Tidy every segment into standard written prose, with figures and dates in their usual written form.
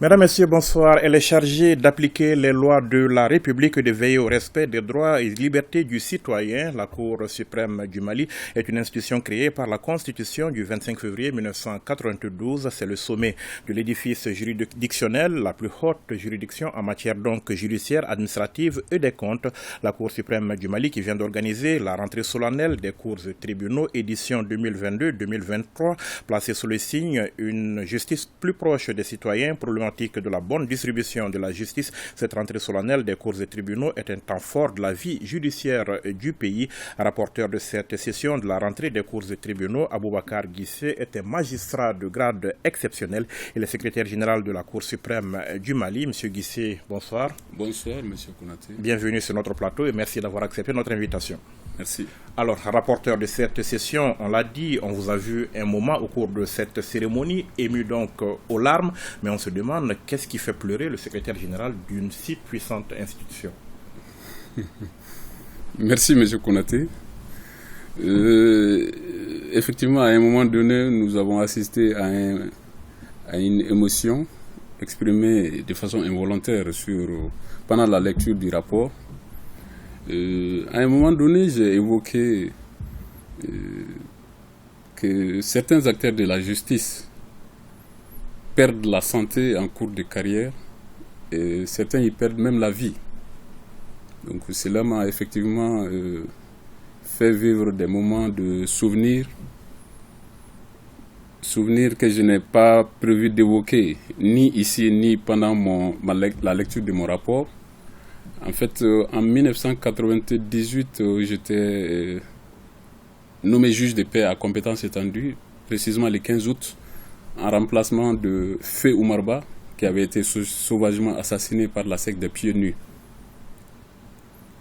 Mesdames, Messieurs, bonsoir. Elle est chargée d'appliquer les lois de la République et de veiller au respect des droits et libertés du citoyen. La Cour suprême du Mali est une institution créée par la Constitution du 25 février 1992. C'est le sommet de l'édifice juridictionnel, la plus haute juridiction en matière donc judiciaire, administrative et des comptes. La Cour suprême du Mali qui vient d'organiser la rentrée solennelle des cours et tribunaux édition 2022-2023, placée sous le signe une justice plus proche des citoyens, problématique de la bonne distribution de la justice. Cette rentrée solennelle des cours et tribunaux est un temps fort de la vie judiciaire du pays. Rapporteur de cette session de la rentrée des cours et tribunaux, Aboubacar Guissé était magistrat de grade exceptionnel et le secrétaire général de la Cour suprême du Mali. Monsieur Guissé, bonsoir. Bonsoir, monsieur Konaté. Bienvenue sur notre plateau et merci d'avoir accepté notre invitation. Merci. Alors, rapporteur de cette session, on l'a dit, on vous a vu un moment au cours de cette cérémonie, ému donc aux larmes, mais on se demande qu'est-ce qui fait pleurer le secrétaire général d'une si puissante institution. Merci, monsieur Konaté. Effectivement, à un moment donné, nous avons assisté à une émotion exprimée de façon involontaire pendant la lecture du rapport. À un moment donné, j'ai évoqué que certains acteurs de la justice perdent la santé en cours de carrière et certains y perdent même la vie. Donc cela m'a effectivement fait vivre des moments de souvenirs que je n'ai pas prévu d'évoquer ni ici ni pendant la lecture de mon rapport. En fait, en 1998, j'étais nommé juge de paix à compétence étendue, précisément le 15 août, en remplacement de Feu Oumarba, qui avait été sauvagement assassiné par la secte des Pieds Nus.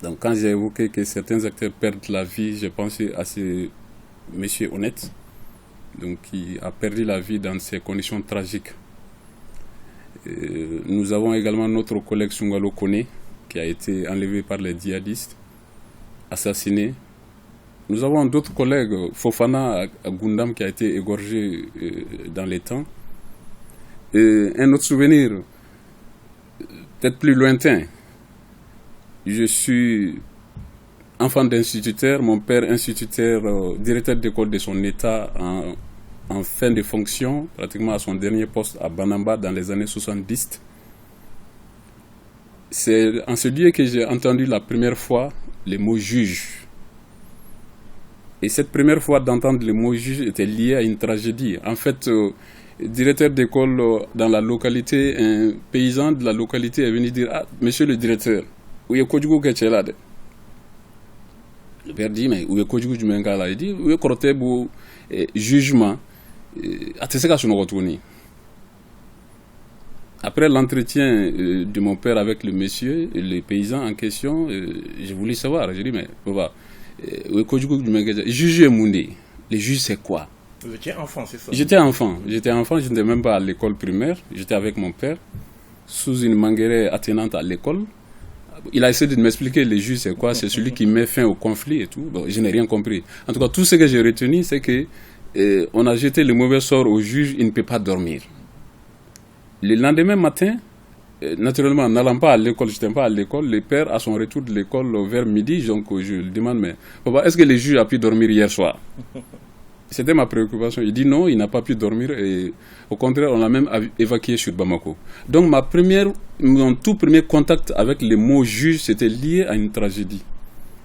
Donc, quand j'ai évoqué que certains acteurs perdent la vie, j'ai pensé à ce monsieur honnête, donc, qui a perdu la vie dans ces conditions tragiques. Nous avons également notre collègue Sungalo Kone, qui a été enlevé par les djihadistes, assassiné. Nous avons d'autres collègues, Fofana à Gundam, qui a été égorgé dans les temps. Et un autre souvenir, peut-être plus lointain, je suis enfant d'instituteur, mon père instituteur, directeur d'école de son état en fin de fonction, pratiquement à son dernier poste à Banamba dans les années 70. C'est en ce lieu que j'ai entendu la première fois les mots juge. Et cette première fois d'entendre les mots juge était liée à une tragédie. En fait, directeur d'école dans la localité, un paysan de la localité est venu dire « Ah, monsieur le directeur, où est Kodjugou Ketchelade ?» Le père dit « Mais où est Kodjugou Djumengala ?» Il dit « Où est Korotebou jugement ?» Après l'entretien de mon père avec le monsieur, le paysan en question, je voulais savoir. J'ai dit, mais papa, juge Moundé, les juges c'est quoi? Vous étiez enfant, c'est ça? J'étais enfant, je n'étais même pas à l'école primaire, j'étais avec mon père, sous une mangueraie attenante à l'école. Il a essayé de m'expliquer les juges c'est quoi, c'est celui qui met fin au conflit et tout. Bon, je n'ai rien compris. En tout cas, tout ce que j'ai retenu, c'est que on a jeté le mauvais sort au juge, il ne peut pas dormir. Le lendemain matin, naturellement, n'allant pas à l'école, je n'étais pas à l'école, le père, à son retour de l'école vers midi, donc je lui demande, mais papa, est-ce que le juge a pu dormir hier soir? C'était ma préoccupation. Il dit non, il n'a pas pu dormir et au contraire, on l'a même évacué sur Bamako. Donc mon tout premier contact avec le mot juge, c'était lié à une tragédie.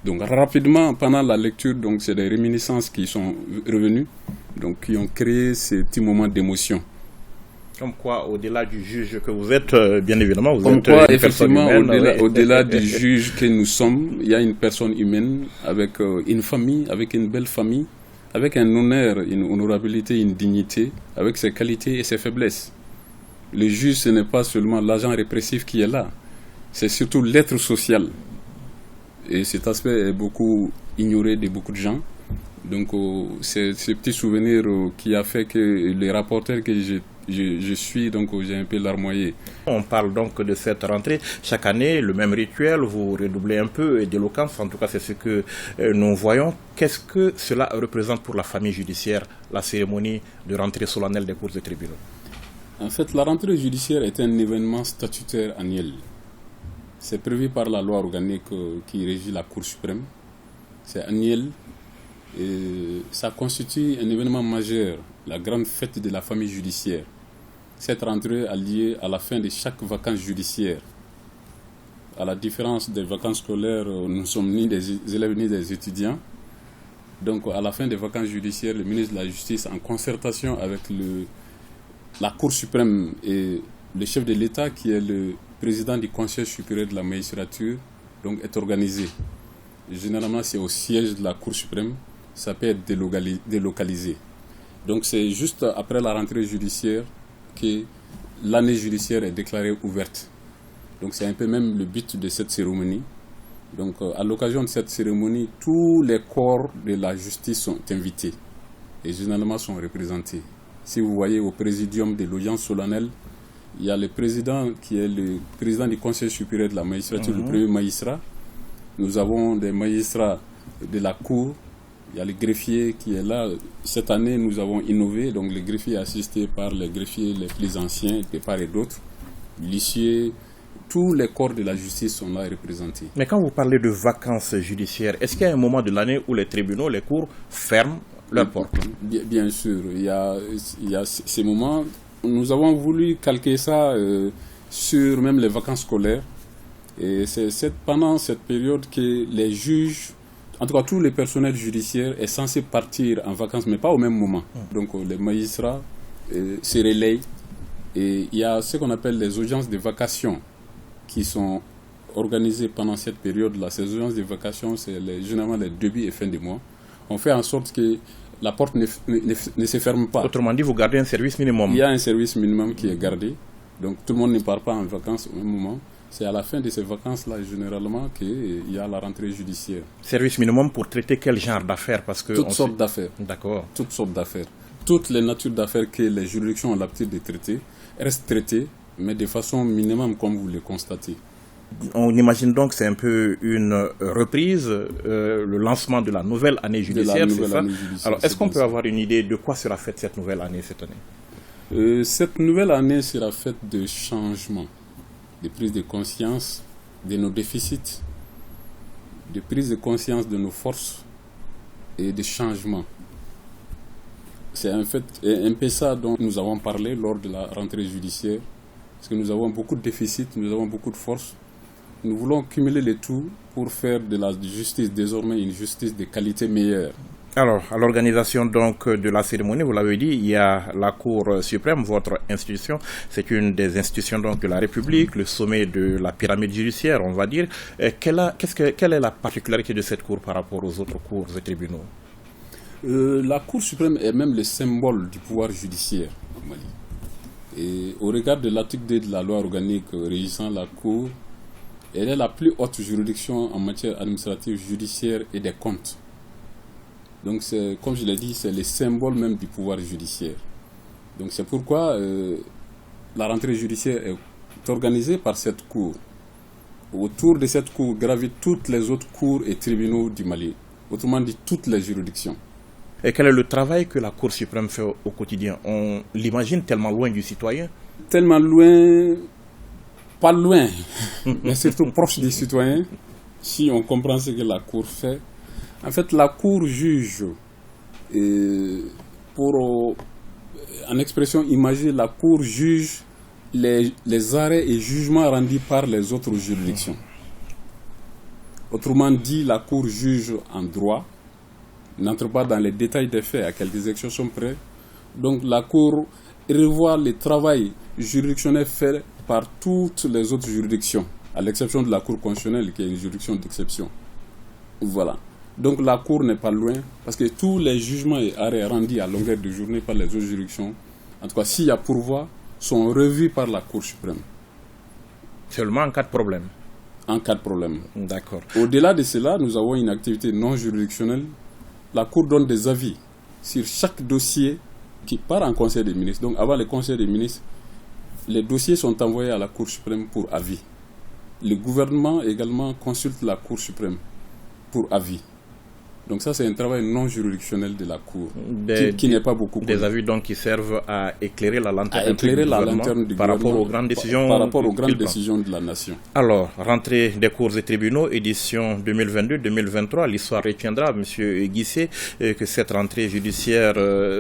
Donc rapidement, pendant la lecture, donc c'est des réminiscences qui sont revenues, donc qui ont créé ces petits moments d'émotion. Comme quoi, au-delà du juge que vous êtes, bien évidemment, vous comme êtes quoi, une personne humaine. Au-delà du juge que nous sommes, il y a une personne humaine avec une famille, avec une belle famille, avec un honneur, une honorabilité, une dignité, avec ses qualités et ses faiblesses. Le juge, ce n'est pas seulement l'agent répressif qui est là, c'est surtout l'être social. Et cet aspect est beaucoup ignoré de beaucoup de gens. Donc, c'est ce petit souvenir qui a fait que les rapporteurs que je suis, donc j'ai un peu larmoyé. On parle donc de cette rentrée. Chaque année, le même rituel, vous redoublez un peu d'éloquence. En tout cas, c'est ce que nous voyons. Qu'est-ce que cela représente pour la famille judiciaire, la cérémonie de rentrée solennelle des cours de tribunaux? En fait, la rentrée judiciaire est un événement statutaire annuel. C'est prévu par la loi organique qui régit la Cour suprême. C'est annuel et ça constitue un événement majeur, la grande fête de la famille judiciaire. Cette rentrée est liée à la fin de chaque vacances judiciaire. À la différence des vacances scolaires, nous ne sommes ni des élèves ni des étudiants. Donc à la fin des vacances judiciaires, le ministre de la Justice, en concertation avec la Cour suprême et le chef de l'État, qui est le président du Conseil supérieur de la magistrature, donc est organisé. Généralement, c'est au siège de la Cour suprême, ça peut être délocalisé. Donc c'est juste après la rentrée judiciaire que l'année judiciaire est déclarée ouverte. Donc c'est un peu même le but de cette cérémonie. Donc à l'occasion de cette cérémonie, tous les corps de la justice sont invités et généralement sont représentés. Si vous voyez au présidium de l'audience solennelle, il y a le président qui est le président du Conseil supérieur de la magistrature, le premier magistrat. Nous avons des magistrats de la Cour. Il y a le greffier qui est là. Cette année, nous avons innové. Donc le greffier est assisté par les greffiers les plus anciens, de part et d'autre. L'huissier, tous les corps de la justice sont là représentés. Mais quand vous parlez de vacances judiciaires, est-ce qu'il y a un moment de l'année où les tribunaux, les cours ferment leurs portes? Bien sûr, il y a ces moments. Nous avons voulu calquer ça sur même les vacances scolaires. Et c'est pendant cette période que les juges, en tout cas tous les personnels judiciaires, est censé partir en vacances, mais pas au même moment. Donc les magistrats se relayent. Et il y a ce qu'on appelle les audiences de vacation qui sont organisées pendant cette période-là. Ces audiences de vacation, c'est généralement les débuts et fin de mois. On fait en sorte que la porte ne se ferme pas. Autrement dit, vous gardez un service minimum. Il y a un service minimum qui est gardé. Donc tout le monde ne part pas en vacances au même moment. C'est à la fin de ces vacances-là, généralement, qu'il y a la rentrée judiciaire. Service minimum pour traiter quel genre d'affaires? Parce que toutes sortes d'affaires. D'accord. Toutes sortes d'affaires. Toutes les natures d'affaires que les juridictions ont l'habitude de traiter restent traitées, mais de façon minimum, comme vous le constatez. On imagine donc que c'est un peu une reprise, le lancement de la nouvelle année judiciaire, c'est ça? Alors, est-ce qu'on peut avoir une idée de quoi sera faite cette nouvelle année cette année? Cette nouvelle année sera faite de changements, de prise de conscience de nos déficits, de prise de conscience de nos forces et de changements. C'est en fait un peu ça dont nous avons parlé lors de la rentrée judiciaire, parce que nous avons beaucoup de déficits, nous avons beaucoup de forces. Nous voulons cumuler les tout pour faire de la justice désormais une justice de qualité meilleure. Alors, à l'organisation donc de la cérémonie, vous l'avez dit, il y a la Cour suprême, votre institution. C'est une des institutions donc de la République, le sommet de la pyramide judiciaire, on va dire. Quelle est la particularité de cette Cour par rapport aux autres cours et tribunaux? La Cour suprême est même le symbole du pouvoir judiciaire au Mali. Et au regard de l'article 2 de la loi organique régissant la Cour, elle est la plus haute juridiction en matière administrative, judiciaire et des comptes. Donc, comme je l'ai dit, c'est le symbole même du pouvoir judiciaire. Donc, c'est pourquoi la rentrée judiciaire est organisée par cette Cour. Autour de cette Cour gravitent toutes les autres cours et tribunaux du Mali. Autrement dit, toutes les juridictions. Et quel est le travail que la Cour suprême fait au quotidien? On l'imagine tellement loin du citoyen? Tellement loin, pas loin, mais surtout proche des citoyens, si on comprend ce que la Cour fait. En fait, la Cour juge, en expression imagée, la Cour juge les arrêts et jugements rendus par les autres juridictions. Autrement dit, la Cour juge en droit, n'entre pas dans les détails des faits, à quelques exceptions près. Donc la Cour revoit le travail juridictionnel fait par toutes les autres juridictions, à l'exception de la Cour constitutionnelle, qui est une juridiction d'exception. Voilà. Donc la Cour n'est pas loin, parce que tous les jugements et arrêts rendus à longueur de journée par les autres juridictions, en tout cas s'il y a pourvoi, sont revus par la Cour suprême. Seulement en cas de problème? En cas de problème. D'accord. Au-delà de cela, nous avons une activité non juridictionnelle. La Cour donne des avis sur chaque dossier qui part en Conseil des ministres. Donc avant le Conseil des ministres, les dossiers sont envoyés à la Cour suprême pour avis. Le gouvernement également consulte la Cour suprême pour avis. Donc ça, c'est un travail non juridictionnel de la Cour, qui n'est pas beaucoup connu. Des avis donc qui servent à éclairer la lanterne du par rapport aux grandes décisions, de la nation. Alors, rentrée des cours et tribunaux, édition 2022-2023, l'histoire retiendra, M. Guissé, que cette rentrée judiciaire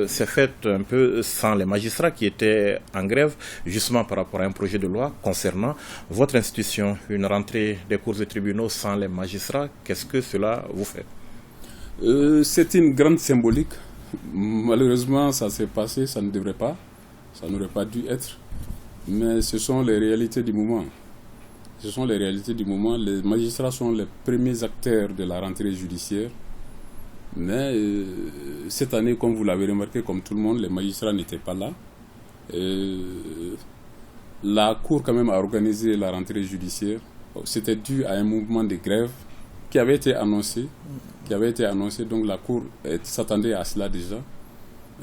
s'est faite un peu sans les magistrats qui étaient en grève, justement par rapport à un projet de loi concernant votre institution. Une rentrée des cours et tribunaux sans les magistrats, qu'est-ce que cela vous fait? C'est une grande symbolique. Malheureusement, ça s'est passé, ça ne devrait pas, ça n'aurait pas dû être. Mais ce sont les réalités du moment. Ce sont les réalités du moment. Les magistrats sont les premiers acteurs de la rentrée judiciaire. Mais cette année, comme vous l'avez remarqué, comme tout le monde, les magistrats n'étaient pas là. La Cour quand même a organisé la rentrée judiciaire. C'était dû à un mouvement de grève qui avait été annoncé. Donc la Cour s'attendait à cela déjà.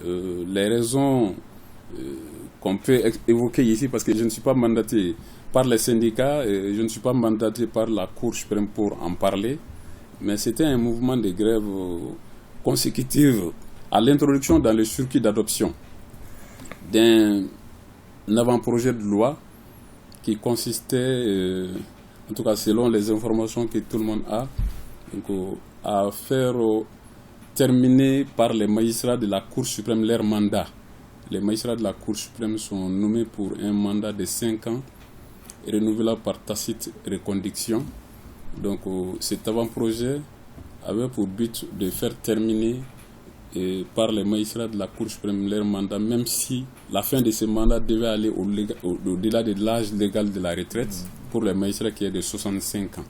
Les raisons qu'on peut évoquer ici, parce que je ne suis pas mandaté par les syndicats, je ne suis pas mandaté par la Cour suprême pour en parler, mais c'était un mouvement de grève consécutif à l'introduction dans le circuit d'adoption d'un avant-projet de loi qui consistait, en tout cas selon les informations que tout le monde a, donc, à faire terminer par les magistrats de la Cour suprême leur mandat. Les magistrats de la Cour suprême sont nommés pour un mandat de 5 ans, renouvelable par tacite reconduction. Donc cet avant-projet avait pour but de faire terminer par les magistrats de la Cour suprême leur mandat, même si la fin de ce mandat devait aller au-delà de l'âge légal de la retraite pour les magistrats qui est de 65 ans.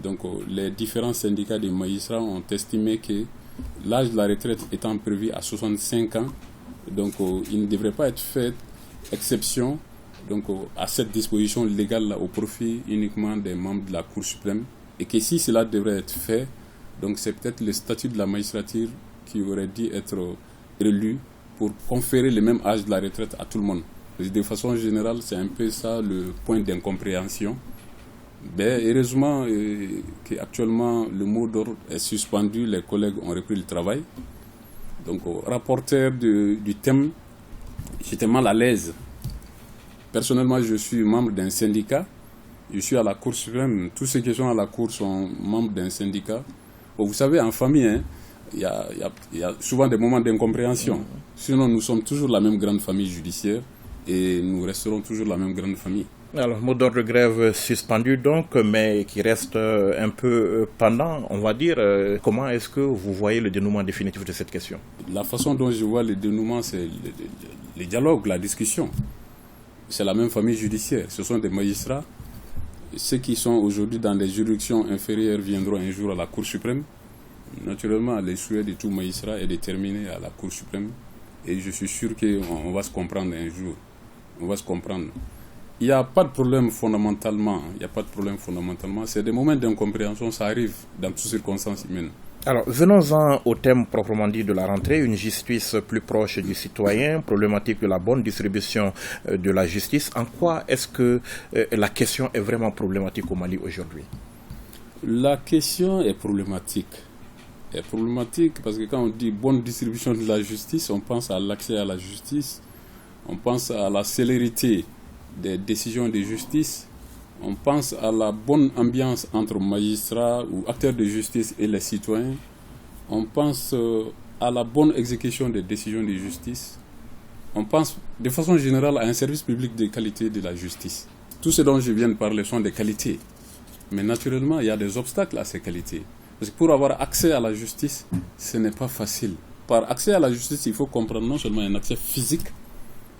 Donc les différents syndicats des magistrats ont estimé que l'âge de la retraite étant prévu à 65 ans, donc il ne devrait pas être fait exception à cette disposition légale au profit uniquement des membres de la Cour suprême, et que si cela devrait être fait, donc c'est peut-être le statut de la magistrature qui aurait dû être élu pour conférer le même âge de la retraite à tout le monde. De façon générale, c'est un peu ça le point d'incompréhension. Ben, heureusement qu'actuellement le mot d'ordre est suspendu, les collègues ont repris le travail. Donc, rapporteur du thème, j'étais mal à l'aise. Personnellement, je suis membre d'un syndicat, je suis à la Cour suprême, tous ceux qui sont à la Cour sont membres d'un syndicat. Bon, vous savez, en famille, il y a souvent des moments d'incompréhension. Sinon, nous sommes toujours la même grande famille judiciaire et nous resterons toujours la même grande famille. Alors, mot d'ordre de grève suspendu donc, mais qui reste un peu pendant, on va dire. Comment est-ce que vous voyez le dénouement définitif de cette question? La façon dont je vois le dénouement, c'est le dialogue, la discussion. C'est la même famille judiciaire. Ce sont des magistrats. Ceux qui sont aujourd'hui dans des juridictions inférieures viendront un jour à la Cour suprême. Naturellement, le souhait de tout magistrat est de terminer à la Cour suprême. Et je suis sûr qu'on va se comprendre un jour. On va se comprendre. Il n'y a pas de problème fondamentalement. C'est des moments d'incompréhension, ça arrive dans toutes circonstances humaines. Alors, venons-en au thème proprement dit de la rentrée, une justice plus proche du citoyen, problématique de la bonne distribution de la justice. En quoi est-ce que la question est vraiment problématique au Mali aujourd'hui? La question est problématique. Elle est problématique parce que quand on dit bonne distribution de la justice, on pense à l'accès à la justice, on pense à la célérité des décisions de justice, on pense à la bonne ambiance entre magistrats ou acteurs de justice et les citoyens, on pense à la bonne exécution des décisions de justice, on pense de façon générale à un service public de qualité de la justice. Tout ce dont je viens de parler sont des qualités, mais naturellement il y a des obstacles à ces qualités. Parce que pour avoir accès à la justice, ce n'est pas facile. Par accès à la justice, il faut comprendre non seulement un accès physique,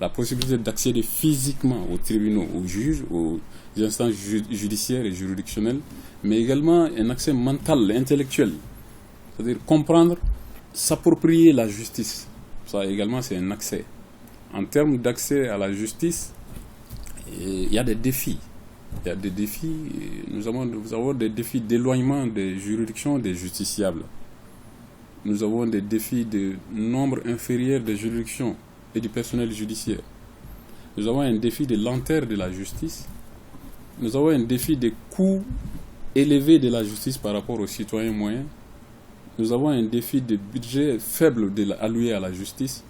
la possibilité d'accéder physiquement aux tribunaux, aux juges, aux instances judiciaires et juridictionnelles, mais également un accès mental, intellectuel. C'est-à-dire comprendre, s'approprier la justice. Ça également, c'est un accès. En termes d'accès à la justice, il y a des défis. Il y a des défis, nous avons des défis d'éloignement des juridictions des justiciables. Nous avons des défis de nombre inférieur des juridictions et du personnel judiciaire. Nous avons un défi de lenteur de la justice. Nous avons un défi de coûts élevés de la justice par rapport aux citoyens moyens. Nous avons un défi de budget faible alloué à la justice.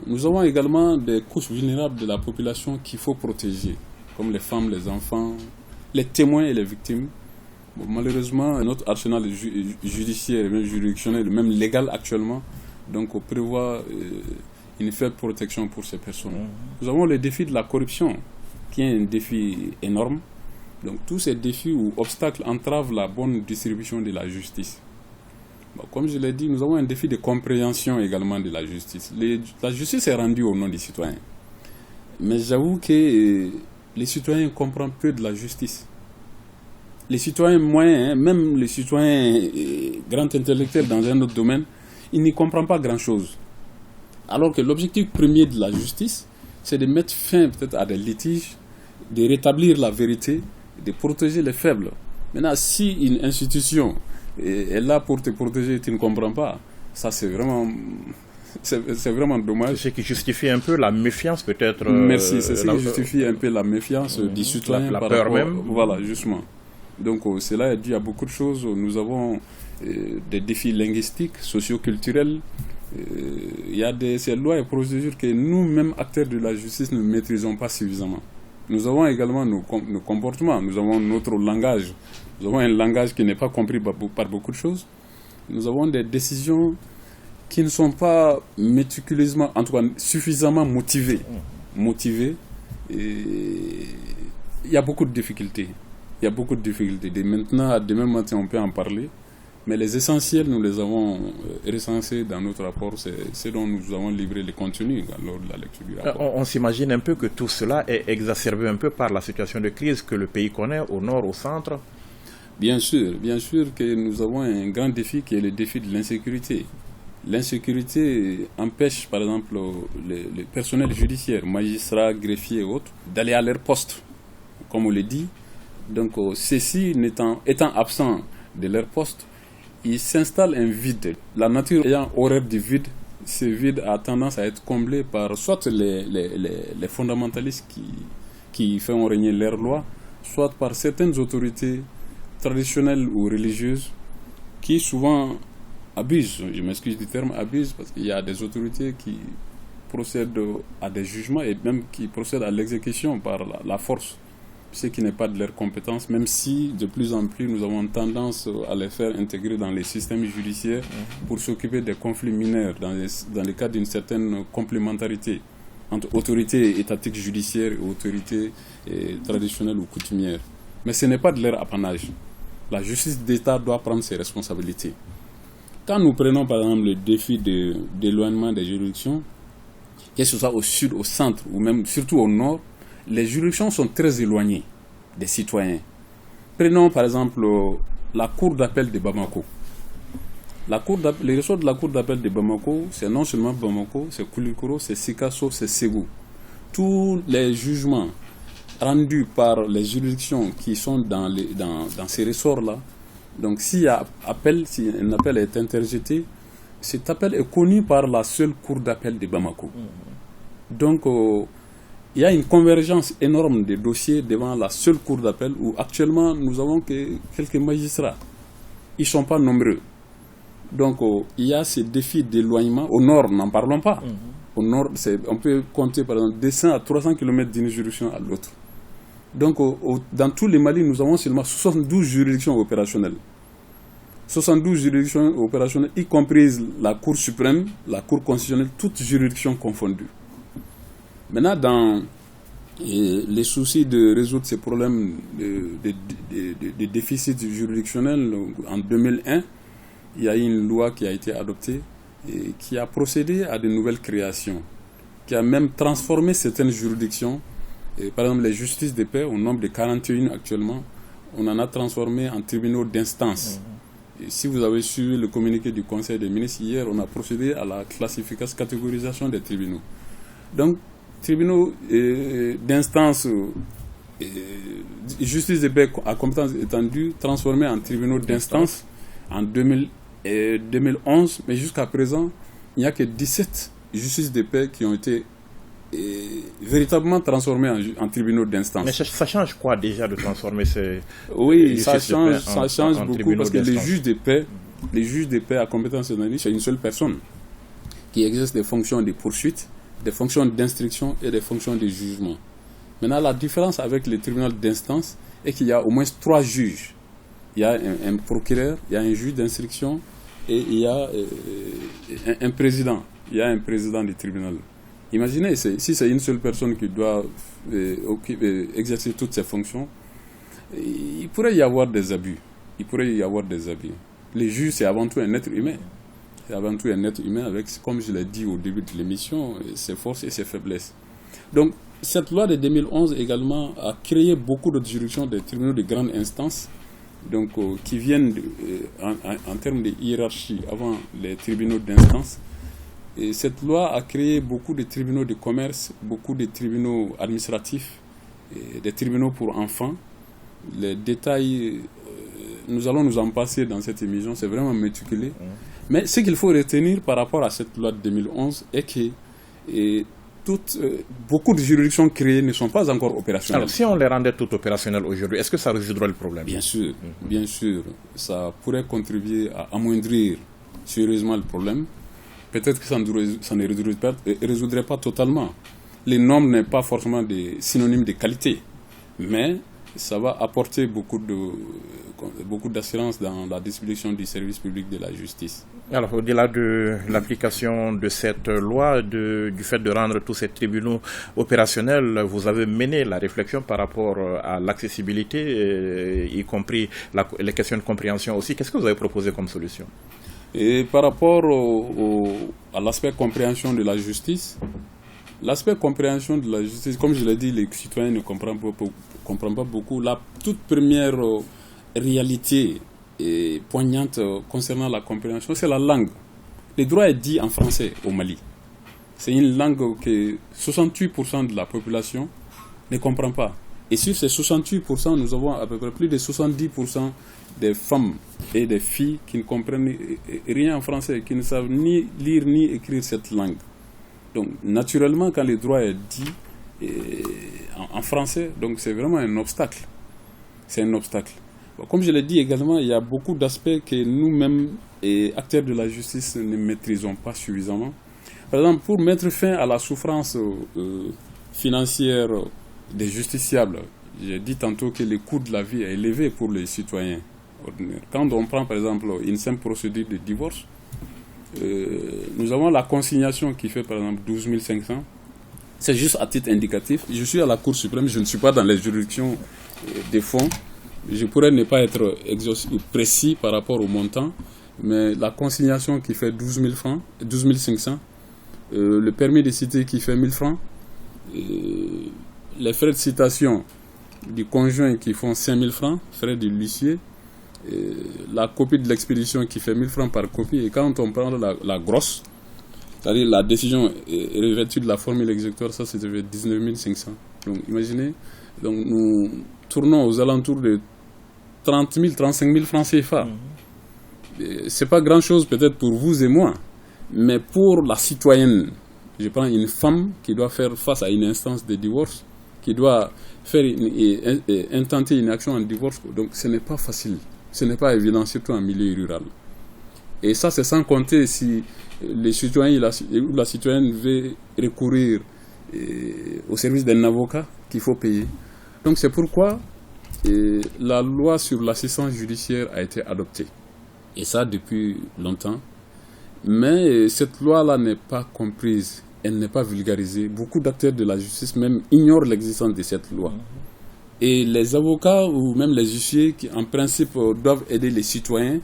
Nous avons également des couches vulnérables de la population qu'il faut protéger, comme les femmes, les enfants, les témoins et les victimes. Bon, malheureusement, notre arsenal judiciaire, même juridictionnel, même légal actuellement, donc on prévoit une faible protection pour ces personnes. Nous avons le défi de la corruption, qui est un défi énorme. Donc tous ces défis ou obstacles entravent la bonne distribution de la justice. Bon, comme je l'ai dit, nous avons un défi de compréhension également de la justice. La justice est rendue au nom des citoyens. Mais j'avoue que les citoyens comprennent peu de la justice. Les citoyens moyens, même les citoyens grands intellectuels dans un autre domaine, ils n'y comprennent pas grand-chose. Alors que l'objectif premier de la justice, c'est de mettre fin peut-être à des litiges, de rétablir la vérité, de protéger les faibles. Maintenant, si une institution est là pour te protéger et tu ne comprends pas, ça c'est vraiment dommage. C'est ce qui justifie un peu la méfiance peut-être. Merci, c'est ce qui justifie un peu la méfiance du citoyen. La peur même. Voilà, justement. Donc cela est dû à beaucoup de choses. Nous avons des défis linguistiques, socio-culturels. Il y a ces lois et procédures que nous-mêmes, acteurs de la justice, ne maîtrisons pas suffisamment. Nous avons également nos comportements, nous avons notre langage. Nous avons un langage qui n'est pas compris par beaucoup de choses. Nous avons des décisions qui ne sont pas méticuleusement, en tout cas suffisamment motivées. Et il y a beaucoup de difficultés. De maintenant à demain matin, on peut en parler. Mais les essentiels, nous les avons recensés dans notre rapport. C'est ce dont nous avons livré le contenu lors de la lecture du rapport. On s'imagine un peu que tout cela est exacerbé un peu par la situation de crise que le pays connaît au nord, au centre. Bien sûr que nous avons un grand défi qui est le défi de l'insécurité. L'insécurité empêche, par exemple, les personnels judiciaires, magistrats, greffiers et autres, d'aller à leur poste, comme on le dit. Donc, ceux-ci étant absents de leur poste, il s'installe un vide. La nature ayant horreur du vide, ce vide a tendance à être comblé par soit les fondamentalistes qui font régner leurs lois, soit par certaines autorités traditionnelles ou religieuses qui souvent abusent, je m'excuse du terme, abusent, parce qu'il y a des autorités qui procèdent à des jugements et même qui procèdent à l'exécution par la force, ce qui n'est pas de leur compétence, même si de plus en plus nous avons tendance à les faire intégrer dans les systèmes judiciaires pour s'occuper des conflits mineurs dans le cadre d'une certaine complémentarité entre autorités étatiques judiciaires et autorités traditionnelles ou coutumières. Mais ce n'est pas de leur apanage. La justice d'État doit prendre ses responsabilités. Quand nous prenons par exemple le défi d'éloignement des juridictions, que ce soit au sud, au centre ou même surtout au nord, les juridictions sont très éloignées des citoyens. Prenons par exemple la cour d'appel de Bamako. Les ressorts de la cour d'appel de Bamako, c'est non seulement Bamako, c'est Koulikoro, c'est Sikasso, c'est Ségou. Tous les jugements rendus par les juridictions qui sont dans ces ressorts-là, donc si un appel est interjeté, cet appel est connu par la seule cour d'appel de Bamako. Donc, il y a une convergence énorme des dossiers devant la seule cour d'appel où actuellement nous avons que quelques magistrats. Ils ne sont pas nombreux. Donc il y a ces défis d'éloignement. Au nord, n'en parlons pas. Au nord, on peut compter par exemple 200 à 300 km d'une juridiction à l'autre. Donc dans tous les Mali, nous avons seulement 72 juridictions opérationnelles. 72 juridictions opérationnelles, y compris la Cour suprême, la Cour constitutionnelle, toutes juridictions confondues. Maintenant, dans les soucis de résoudre ces problèmes de déficit juridictionnel, en 2001, il y a eu une loi qui a été adoptée et qui a procédé à de nouvelles créations, qui a même transformé certaines juridictions. Et par exemple, les justices de paix, au nombre de 41 actuellement, on en a transformé en tribunaux d'instance. Et si vous avez suivi le communiqué du Conseil des ministres hier, on a procédé à la classification, catégorisation des tribunaux. Donc, tribunaux d'instance, justice de paix à compétence étendue, transformés en tribunaux d'instance en 2011, mais jusqu'à présent, il n'y a que 17 justices de paix qui ont été véritablement transformés en tribunaux d'instance. Mais ça change quoi déjà de transformer ces... Oui, ça change beaucoup parce que les juges de paix les juges de paix à compétence élargie, c'est une seule personne qui exerce des fonctions de poursuite, des fonctions d'instruction et des fonctions de jugement. Maintenant, la différence avec les tribunaux d'instance est qu'il y a au moins 3 juges. Il y a un procureur, il y a un juge d'instruction et il y a un président. Il y a un président du tribunal. Imaginez, si c'est une seule personne qui doit exercer toutes ces fonctions, il pourrait y avoir des abus. Les juges, c'est avant tout un être humain. C'est avant tout un être humain avec, comme je l'ai dit au début de l'émission, ses forces et ses faiblesses. Donc, cette loi de 2011 également a créé beaucoup de juridictions des tribunaux de grande instance, donc, qui viennent en termes de hiérarchie avant les tribunaux d'instance. Et cette loi a créé beaucoup de tribunaux de commerce, beaucoup de tribunaux administratifs, des tribunaux pour enfants. Les détails, nous allons nous en passer dans cette émission, c'est vraiment méticuleux. Mais ce qu'il faut retenir par rapport à cette loi de 2011 est que beaucoup de juridictions créées ne sont pas encore opérationnelles. Alors, si on les rendait toutes opérationnelles aujourd'hui, est-ce que ça résoudrait le problème? Bien sûr, bien sûr. Ça pourrait contribuer à amoindrir sérieusement le problème. Peut-être que ça ne résoudrait pas totalement. Les normes n'est pas forcément des synonymes de qualité, mais ça va apporter beaucoup d'assurance dans la distribution du service public de la justice. Alors, au-delà de l'application de cette loi, du fait de rendre tous ces tribunaux opérationnels, vous avez mené la réflexion par rapport à l'accessibilité, y compris les questions de compréhension aussi. Qu'est-ce que vous avez proposé comme solution? Et par rapport à l'aspect compréhension de la justice, comme je l'ai dit, les citoyens ne comprennent pas beaucoup. La toute première réalité poignante concernant la compréhension, c'est la langue. Le droit est dit en français au Mali. C'est une langue que 68% de la population ne comprend pas. Et sur ces 68%, nous avons à peu près plus de 70% des femmes et des filles qui ne comprennent rien en français, qui ne savent ni lire ni écrire cette langue. Donc, naturellement, quand le droit est dit en français, donc c'est vraiment un obstacle. C'est un obstacle. Bon, comme je l'ai dit également, il y a beaucoup d'aspects que nous-mêmes, acteurs de la justice, ne maîtrisons pas suffisamment. Par exemple, pour mettre fin à la souffrance financière des justiciables, j'ai dit tantôt que le coût de la vie est élevé pour les citoyens ordinaires. Quand on prend par exemple une simple procédure de divorce, nous avons la consignation qui fait par exemple 12 500. C'est juste à titre indicatif. Je suis à la Cour suprême, je ne suis pas dans les juridictions des fonds. Je pourrais ne pas être précis par rapport au montant, mais la consignation qui fait 12 500, le permis de citer qui fait 1000 francs, les frais de citation du conjoint qui font 5000 francs, frais de l'huissier, la copie de l'expédition qui fait 1000 francs par copie. Et quand on prend la grosse, c'est-à-dire la décision revêtue de la formule exécutoire, ça c'était 19 500. Donc imaginez, donc nous tournons aux alentours de 30 000, 35 000 francs CFA. C'est pas grand-chose peut-être pour vous et moi, mais pour la citoyenne, je prends une femme qui doit faire face à une instance de divorce, qui doit intenter une action en divorce, donc ce n'est pas facile, ce n'est pas évident, surtout en milieu rural. Et ça, c'est sans compter si les citoyens ou la citoyenne veut recourir au service d'un avocat qu'il faut payer. Donc c'est pourquoi la loi sur l'assistance judiciaire a été adoptée. Et ça depuis longtemps. Mais cette loi-là n'est pas comprise, elle n'est pas vulgarisée. Beaucoup d'acteurs de la justice même ignorent l'existence de cette loi. Et les avocats ou même les huissiers qui en principe doivent aider les citoyens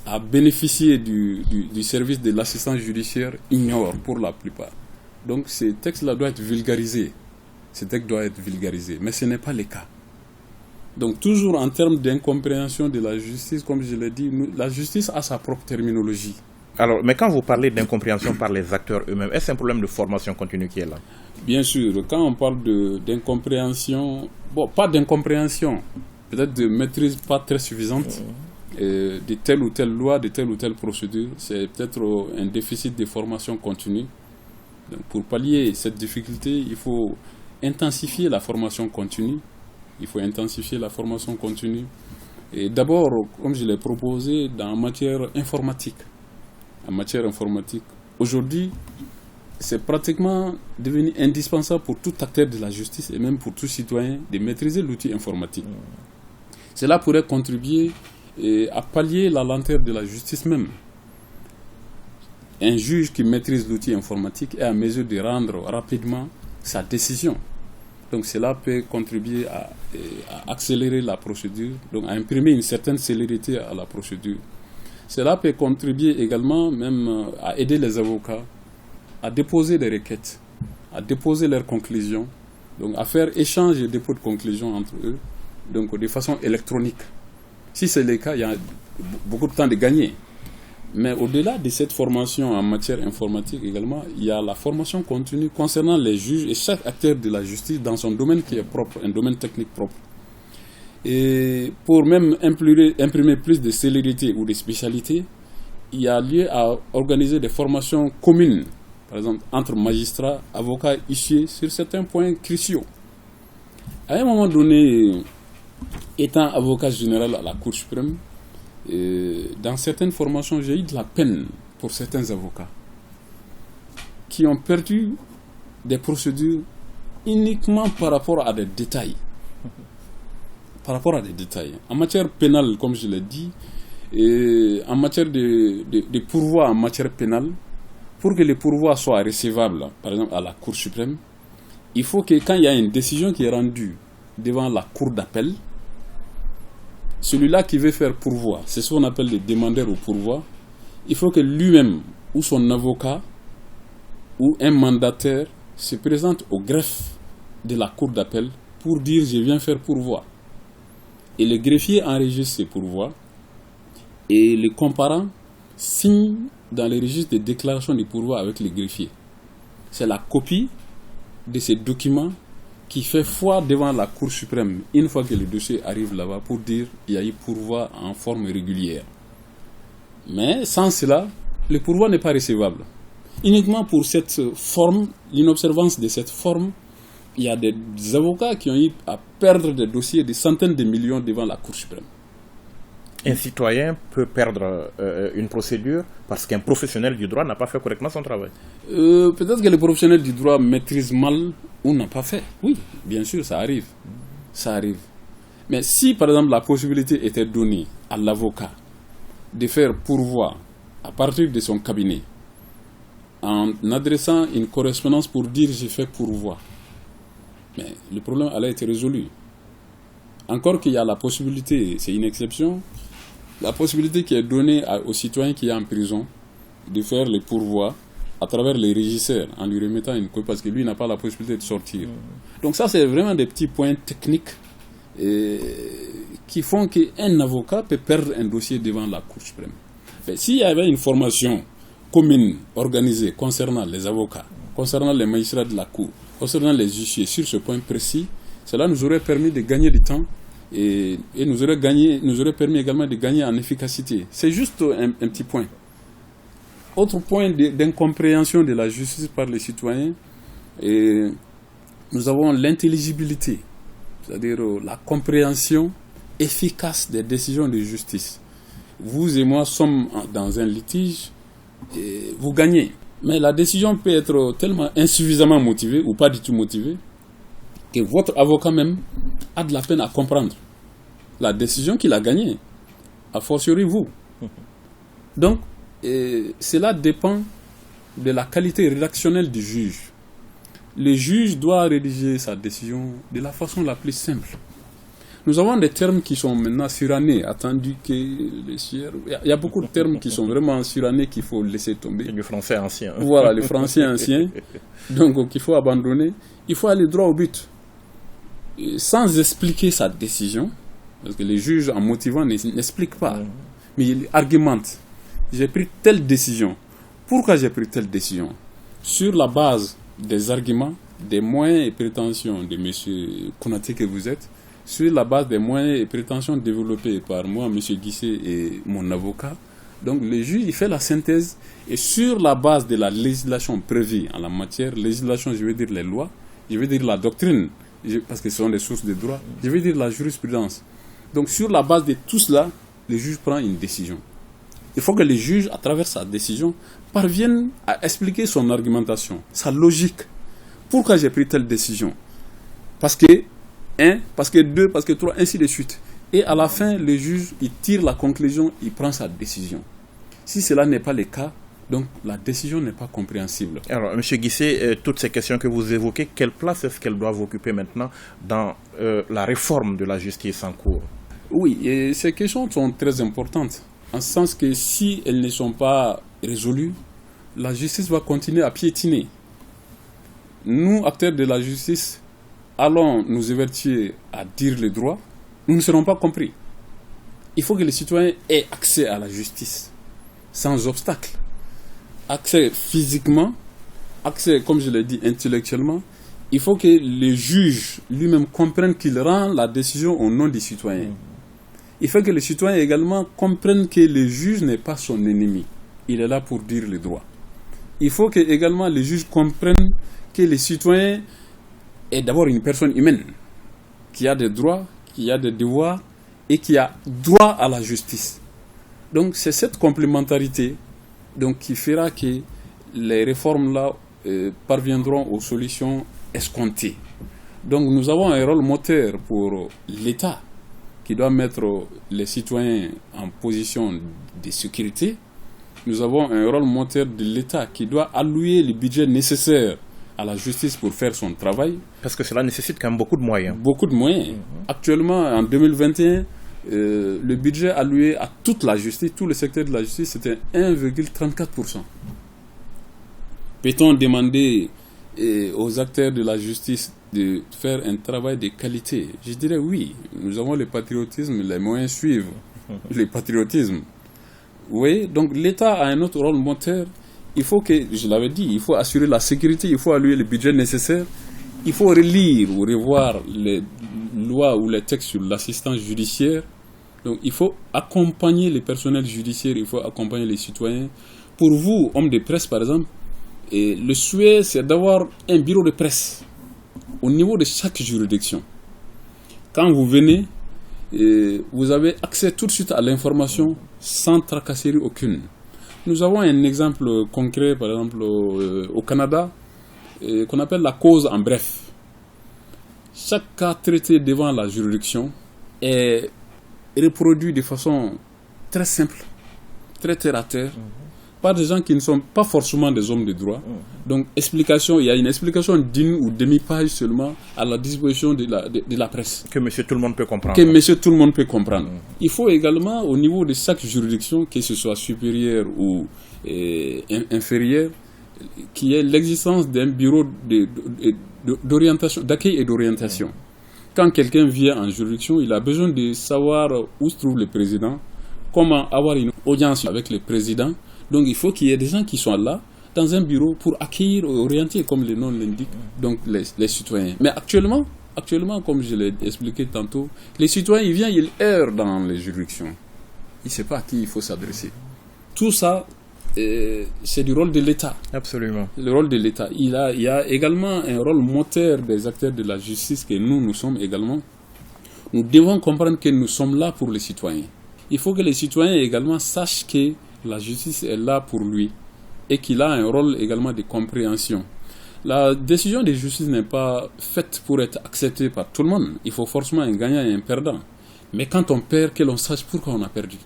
à bénéficier du service de l'assistance judiciaire ignorent pour la plupart. Donc ce texte-là doit être vulgarisé. Ce texte doit être vulgarisé, mais ce n'est pas le cas. Donc toujours en termes d'incompréhension de la justice, comme je l'ai dit, la justice a sa propre terminologie. Alors, mais quand vous parlez d'incompréhension par les acteurs eux-mêmes, est-ce un problème de formation continue qui est là? Bien sûr, quand on parle d'incompréhension, pas d'incompréhension, peut-être de maîtrise pas très suffisante de telle ou telle loi, de telle ou telle procédure, c'est peut-être un déficit de formation continue. Donc, pour pallier cette difficulté, il faut intensifier la formation continue. Et d'abord, comme je l'ai proposé, en matière informatique. Aujourd'hui, c'est pratiquement devenu indispensable pour tout acteur de la justice et même pour tout citoyen de maîtriser l'outil informatique. Cela pourrait contribuer à pallier la lenteur de la justice même. Un juge qui maîtrise l'outil informatique est à mesure de rendre rapidement sa décision. Donc cela peut contribuer à accélérer la procédure, donc à imprimer une certaine célérité à la procédure. Cela peut contribuer également même à aider les avocats à déposer des requêtes, à déposer leurs conclusions, donc à faire échange et dépôt de conclusions entre eux, donc de façon électronique. Si c'est le cas, il y a beaucoup de temps de gagner. Mais au-delà de cette formation en matière informatique également, il y a la formation continue concernant les juges et chaque acteur de la justice dans son domaine qui est propre, un domaine technique propre. Et pour même imprimer plus de célérité ou de spécialité, il y a lieu à organiser des formations communes, par exemple entre magistrats, avocats, huissiers, sur certains points cruciaux. À un moment donné, étant avocat général à la Cour suprême, dans certaines formations, j'ai eu de la peine pour certains avocats qui ont perdu des procédures uniquement par rapport à des détails. En matière pénale, comme je l'ai dit, en matière de pourvoi en matière pénale, pour que les pourvois soient recevables, par exemple à la Cour suprême, il faut que quand il y a une décision qui est rendue devant la Cour d'appel, celui-là qui veut faire pourvoi, c'est ce qu'on appelle les demandeurs au pourvoi, il faut que lui-même ou son avocat ou un mandataire se présente au greffe de la Cour d'appel pour dire je viens faire pourvoi. Et le greffier enregistre ses pourvois et le comparant signe dans le registre de déclaration de pourvoi avec le greffier. C'est la copie de ces documents qui fait foi devant la Cour suprême une fois que le dossier arrive là-bas pour dire qu'il y a eu pourvoi en forme régulière. Mais sans cela, le pourvoi n'est pas recevable. Uniquement pour cette forme, l'inobservance de cette forme, il y a des avocats qui ont eu à perdre des dossiers de centaines de millions devant la Cour suprême. Un citoyen peut perdre une procédure parce qu'un professionnel du droit n'a pas fait correctement son travail. Peut-être que le professionnel du droit maîtrise mal ou n'a pas fait. Oui, bien sûr, ça arrive. Mais si, par exemple, la possibilité était donnée à l'avocat de faire pourvoi à partir de son cabinet, en adressant une correspondance pour dire j'ai fait pourvoi, mais le problème allait être résolu. Encore qu'il y a la possibilité, c'est une exception, la possibilité qui est donnée au citoyen qui est en prison de faire les pourvois à travers les régisseurs en lui remettant une copie parce que lui n'a pas la possibilité de sortir. Donc ça, c'est vraiment des petits points techniques qui font qu'un avocat peut perdre un dossier devant la Cour suprême. Mais s'il y avait une formation commune organisée concernant les avocats, concernant les magistrats de la Cour, concernant les huissiers sur ce point précis, cela nous aurait permis de gagner du temps et nous aurait permis également de gagner en efficacité. C'est juste un petit point. Autre point d'incompréhension de la justice par les citoyens, nous avons l'intelligibilité, c'est-à-dire la compréhension efficace des décisions de justice. Vous et moi sommes dans un litige et vous gagnez. Mais la décision peut être tellement insuffisamment motivée ou pas du tout motivée que votre avocat même a de la peine à comprendre la décision qu'il a gagnée, a fortiori vous. Donc, cela dépend de la qualité rédactionnelle du juge. Le juge doit rédiger sa décision de la façon la plus simple. Nous avons des termes qui sont maintenant surannés, attendu que les sieurs... Il y a beaucoup de termes qui sont vraiment surannés qu'il faut laisser tomber. C'est du français ancien. Voilà, le français ancien. Donc, il faut abandonner. Il faut aller droit au but. Sans expliquer sa décision, parce que les juges, en motivant, n'expliquent pas. Mais ils argumentent. J'ai pris telle décision. Pourquoi j'ai pris telle décision? Sur la base des arguments, des moyens et prétentions de M. Konaté que vous êtes, sur la base des moyens et prétentions développés par moi, M. Guissé et mon avocat. Donc le juge il fait la synthèse et sur la base de la législation prévue en la matière, législation je veux dire les lois, je veux dire la doctrine, parce que ce sont des sources de droit, je veux dire la jurisprudence. Donc sur la base de tout cela, le juge prend une décision. Il faut que le juge, à travers sa décision, parvienne à expliquer son argumentation, sa logique. Pourquoi j'ai pris telle décision? Parce que 1, parce que 2, parce que 3, ainsi de suite. Et à la fin, le juge, il tire la conclusion, il prend sa décision. Si cela n'est pas le cas, donc la décision n'est pas compréhensible. Alors, M. Guissé, toutes ces questions que vous évoquez, quelle place est-ce qu'elles doivent occuper maintenant dans la réforme de la justice en cours? Oui, et ces questions sont très importantes, en ce sens que si elles ne sont pas résolues, la justice va continuer à piétiner. Nous, acteurs de la justice, allons nous évertuer à dire le droit, nous ne serons pas compris. Il faut que les citoyens aient accès à la justice, sans obstacle. Accès physiquement, accès, comme je l'ai dit, intellectuellement. Il faut que le juge lui-même comprenne qu'il rend la décision au nom des citoyens. Il faut que les citoyens également comprennent que le juge n'est pas son ennemi. Il est là pour dire le droit. Il faut que également les juges comprennent que les citoyens est d'abord une personne humaine qui a des droits, qui a des devoirs et qui a droit à la justice. Donc c'est cette complémentarité donc, qui fera que les réformes-là parviendront aux solutions escomptées. Donc nous avons un rôle moteur pour l'État qui doit mettre les citoyens en position de sécurité. Nous avons un rôle moteur de l'État qui doit allouer les budgets nécessaires à la justice pour faire son travail. Parce que cela nécessite quand même beaucoup de moyens. Beaucoup de moyens. Actuellement, en 2021, le budget alloué à toute la justice, tout le secteur de la justice, c'était 1,34%. Peut-on demander aux acteurs de la justice de faire un travail de qualité? Je dirais oui. Nous avons le patriotisme, les moyens suivent le patriotisme. Oui, donc l'État a un autre rôle moteur. Il faut que, je l'avais dit, il faut assurer la sécurité, il faut allouer le budget nécessaire, il faut relire ou revoir les lois ou les textes sur l'assistance judiciaire. Donc il faut accompagner les personnels judiciaires, il faut accompagner les citoyens. Pour vous, hommes de presse par exemple, le souhait c'est d'avoir un bureau de presse au niveau de chaque juridiction. Quand vous venez, vous avez accès tout de suite à l'information sans tracasserie aucune. Nous avons un exemple concret, par exemple, au Canada, qu'on appelle la cause en bref. Chaque cas traité devant la juridiction est reproduit de façon très simple, très terre à terre, par des gens qui ne sont pas forcément des hommes de droit. Donc, il y a une explication d'une ou demi-page seulement à la disposition de la presse. Que monsieur tout le monde peut comprendre. Que monsieur tout le monde peut comprendre. Il faut également, au niveau de chaque juridiction, que ce soit supérieur ou inférieur, qu'il y ait l'existence d'un bureau d'orientation, d'accueil et d'orientation. Quand quelqu'un vient en juridiction, il a besoin de savoir où se trouve le président, comment avoir une audience avec le président. Donc il faut qu'il y ait des gens qui sont là, dans un bureau, pour accueillir et orienter, comme le nom l'indique, donc les citoyens. Mais actuellement, comme je l'ai expliqué tantôt, les citoyens, ils errent dans les juridictions. Ils ne savent pas à qui il faut s'adresser. Tout ça, c'est du rôle de l'État. Absolument. Le rôle de l'État. Il y a également un rôle moteur des acteurs de la justice que nous sommes également. Nous devons comprendre que nous sommes là pour les citoyens. Il faut que les citoyens également sachent que la justice est là pour lui et qu'il a un rôle également de compréhension. La décision de justice n'est pas faite pour être acceptée par tout le monde. Il faut forcément un gagnant et un perdant. Mais quand on perd, que l'on sache pourquoi on a perdu.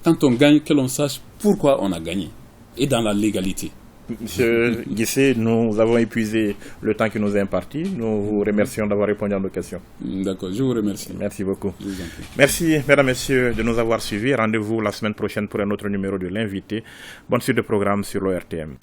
Quand on gagne, que l'on sache pourquoi on a gagné. Et dans la légalité. Monsieur Guissé, nous avons épuisé le temps qui nous est imparti. Nous vous remercions d'avoir répondu à nos questions. D'accord, je vous remercie. Merci beaucoup. Merci, mesdames, messieurs, de nous avoir suivis. Rendez-vous la semaine prochaine pour un autre numéro de l'invité. Bonne suite de programme sur l'ORTM.